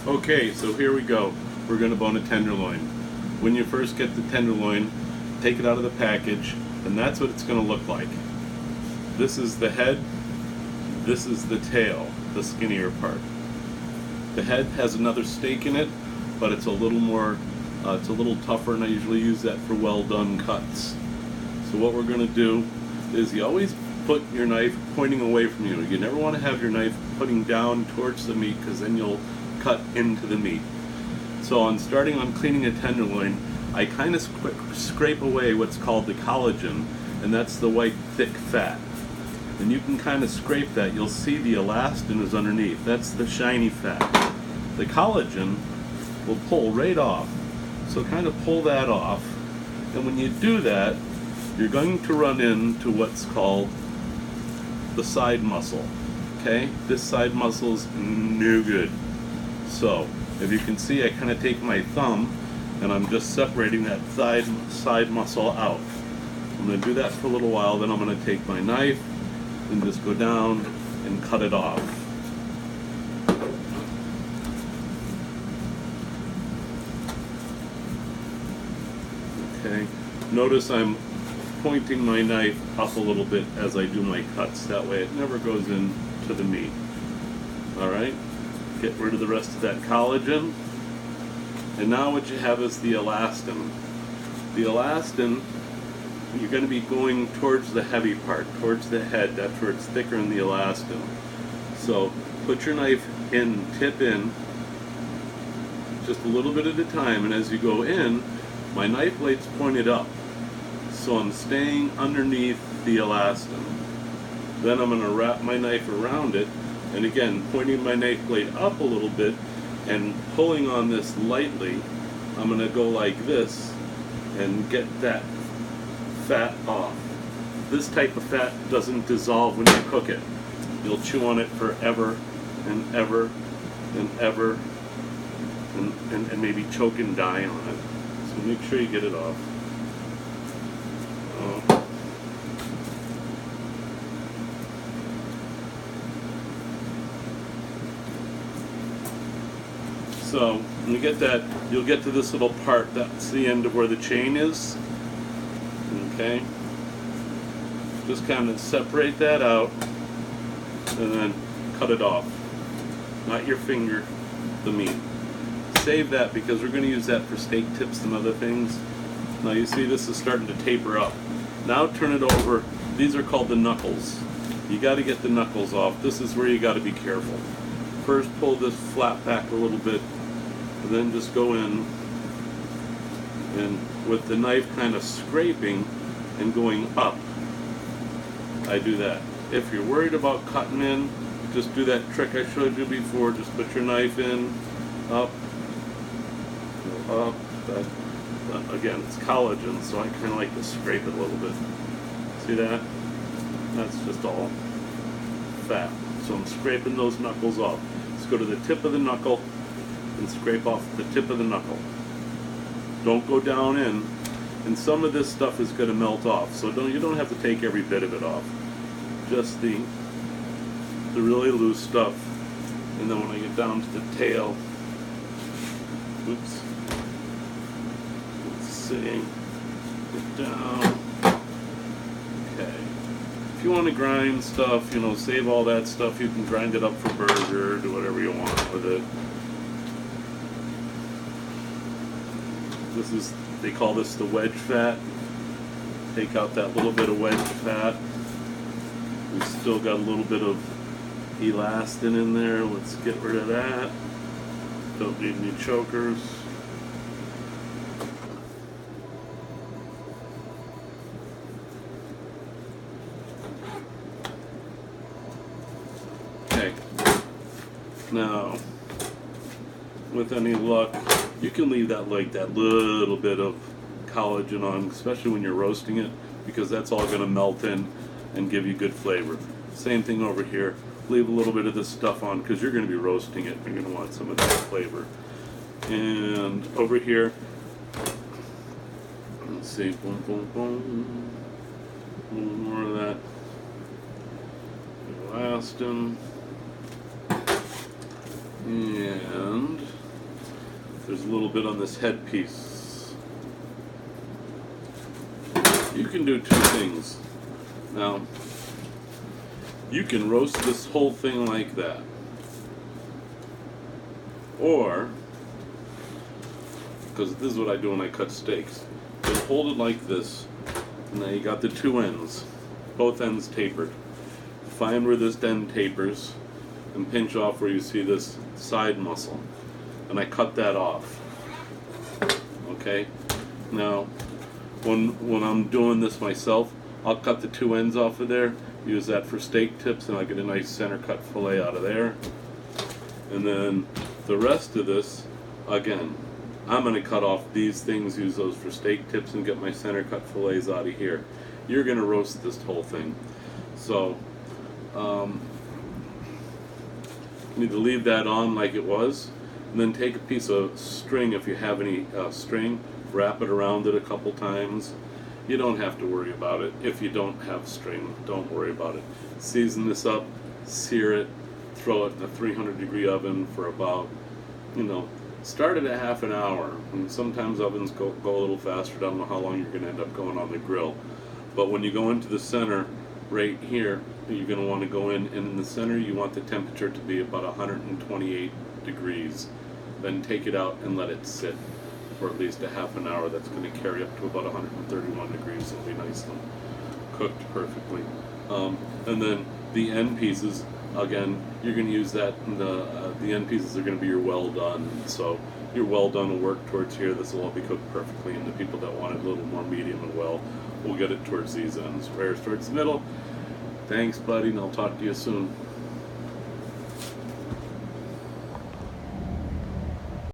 Okay, so here we go. We're going to bone a tenderloin. When you first get the tenderloin, take it out of the package, and that's what it's going to look like. This is the head, this is the tail, the skinnier part. The head has another steak in it, but it's a little more, it's a little tougher, and I usually use that for well done cuts. So what we're going to do is you always put your knife pointing away from you. You never want to have your knife putting down towards the meat because then you'll cut into the meat. So on cleaning a tenderloin, I kind of scrape away what's called the collagen, and that's the white thick fat. And you can kind of scrape that. You'll see the elastin is underneath. That's the shiny fat. The collagen will pull right off. So kind of pull that off. And when you do that, you're going to run into what's called the side muscle. Okay? This side muscle is no good. So, if you can see, I kind of take my thumb and I'm just separating that side muscle out. I'm going to do that for a little while, then I'm going to take my knife and just go down and cut it off. Okay, notice I'm pointing my knife up a little bit as I do my cuts. That way it never goes into the meat. Alright, get rid of the rest of that collagen. And now what you have is the elastin. The elastin, you're going to be going towards the heavy part, towards the head. That's where it's thicker in the elastin. So put your knife in, tip in, just a little bit at a time, and as you go in, my knife blade's pointed up. So I'm staying underneath the elastin. Then I'm going to wrap my knife around it, and again, pointing my knife blade up a little bit and pulling on this lightly. I'm going to go like this and get that fat off. This type of fat doesn't dissolve when you cook it. You'll chew on it forever and ever and ever and maybe choke and die on it. So make sure you get it off. So when you get that, you'll get to this little part. That's the end of where the chain is. Okay? Just kind of separate that out and then cut it off. Not your finger, the meat. Save that because we're going to use that for steak tips and other things. Now you see this is starting to taper up. Now turn it over. These are called the knuckles. You got to get the knuckles off. This is where you got to be careful. First pull this flap back a little bit, and then just go in and with the knife kind of scraping and going up. I do that. If you're worried about cutting in, just do that trick I showed you before. Just put your knife in, up, go up. Again, it's collagen, so I kind of like to scrape it a little bit. See that? That's just all fat. So I'm scraping those knuckles off. Let's go to the tip of the knuckle and scrape off the tip of the knuckle. Don't go down in. And some of this stuff is going to melt off, so you don't have to take every bit of it off. Just the really loose stuff. And then when I get down to the tail, oops. Let's see. Get down. Okay. If you want to grind stuff, save all that stuff. You can grind it up for burger, do whatever you want with it. They call this the wedge fat. Take out that little bit of wedge fat. We've still got a little bit of elastin in there. Let's get rid of that. Don't need any chokers. Okay. Now, with any luck, you can leave that like that little bit of collagen on, especially when you're roasting it, because that's all going to melt in and give you good flavor. Same thing over here. Leave a little bit of this stuff on because you're going to be roasting it. You're going to want some of that flavor. And over here, let's see, boom, boom, boom. A little more of that elastin. And there's a little bit on this headpiece. You can do two things. Now, you can roast this whole thing like that. Or, because this is what I do when I cut steaks, you hold it like this. Now you got the two ends, both ends tapered. Find where this end tapers and pinch off where you see this side muscle. And I cut that off. Okay? Now, when I'm doing this myself, I'll cut the two ends off of there, use that for steak tips, and I'll get a nice center cut fillet out of there. And then the rest of this, again, I'm going to cut off these things, use those for steak tips, and get my center cut fillets out of here. You're going to roast this whole thing. So, you need to leave that on like it was, and then take a piece of string, if you have any string, wrap it around it a couple times. You don't have to worry about it. If you don't have string, don't worry about it. Season this up, sear it, throw it in a 300-degree oven for about, start it at half an hour. And sometimes ovens go a little faster. I don't know how long you're going to end up going on the grill. But when you go into the center, right here, you're going to want to go in, and in the center you want the temperature to be about 128 degrees. Then take it out and let it sit for at least a half an hour. That's going to carry up to about 131 degrees. It'll be nice and cooked perfectly. And then the end pieces, again, you're going to use that. The end pieces are going to be your well done. So your well done will work towards here. This will all be cooked perfectly. And the people that want it a little more medium and well will get it towards these ends. Prayers towards the middle. Thanks, buddy, and I'll talk to you soon.